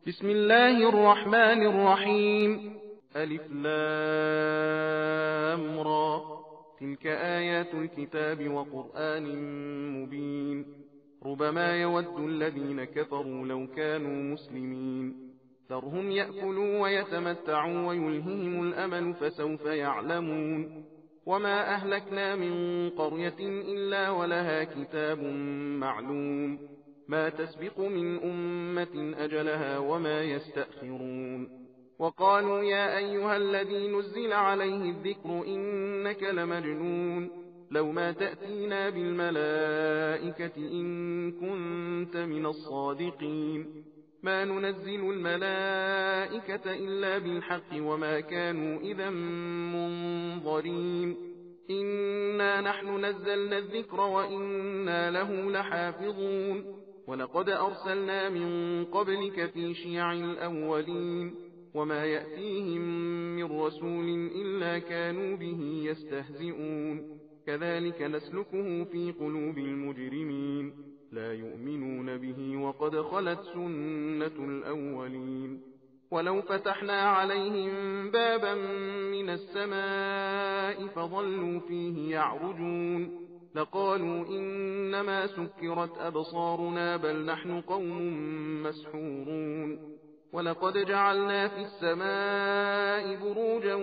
بسم الله الرحمن الرحيم. ألف لام را، تلك آيات الكتاب وقرآن مبين. ربما يود الذين كفروا لو كانوا مسلمين. ذرهم يأكلوا ويتمتعوا ويلههم الأمل فسوف يعلمون. وما أهلكنا من قرية إلا ولها كتاب معلوم، ما تسبق من أمة أجلها وما يستأخرون. وقالوا يا أيها الذي نزل عليه الذكر إنك لمجنون، لو ما تأتينا بالملائكة إن كنت من الصادقين. ما ننزل الملائكة إلا بالحق وما كانوا إذا منظرين. إنا نحن نزلنا الذكر وإنا له لحافظون. ولقد أرسلنا من قبلك في شيع الأولين، وما يأتيهم من رسول إلا كانوا به يستهزئون. كذلك نسلكه في قلوب المجرمين، لا يؤمنون به وقد خلت سنة الأولين. ولو فتحنا عليهم بابا من السماء فظلوا فيه يعرجون لقالوا إنما سكرت أبصارنا بل نحن قوم مسحورون. ولقد جعلنا في السماء بروجا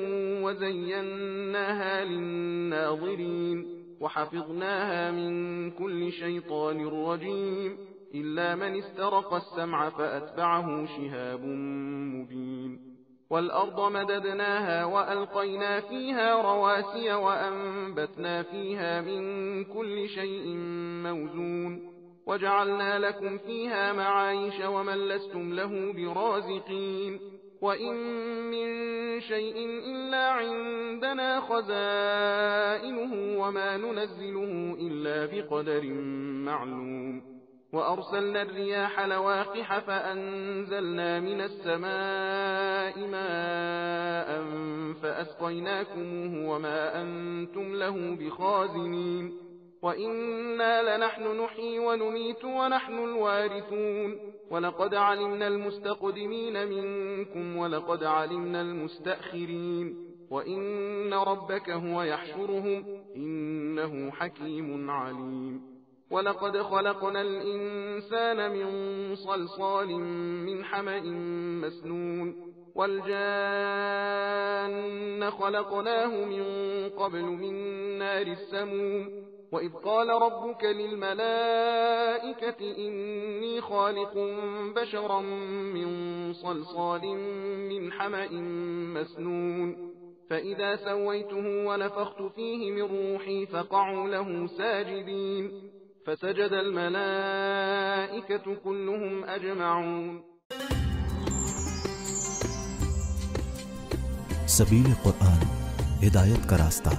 وزيناها للناظرين وحفظناها من كل شيطان رجيم إلا من استرق السمع فأتبعه شهاب مبين. والأرض مددناها وألقينا فيها رواسي وأنبتنا فيها من كل شيء موزون وجعلنا لكم فيها معايش ومن لستم له برازقين. وإن من شيء إلا عندنا خزائنه وما ننزله إلا بقدر معلوم. وأرسلنا الرياح لواقح فأنزلنا من السماء ماء فأسقيناكموه وما أنتم له بخازنين. وإنا لنحن نحيي ونميت ونحن الوارثون. ولقد علمنا المستقدمين منكم ولقد علمنا المستأخرين. وإن ربك هو يحشرهم إنه حكيم عليم. ولقد خلقنا الإنسان من صلصال من حمأ مسنون والجان خلقناه من قبل من نار السموم. وإذ قال ربك للملائكة إني خالق بشرا من صلصال من حمأ مسنون فإذا سويته ونفخت فيه من روحي فقعوا له ساجدين فسجد الملائكة كلهم أجمعون. सबील कुरान हिदायत का रास्ता।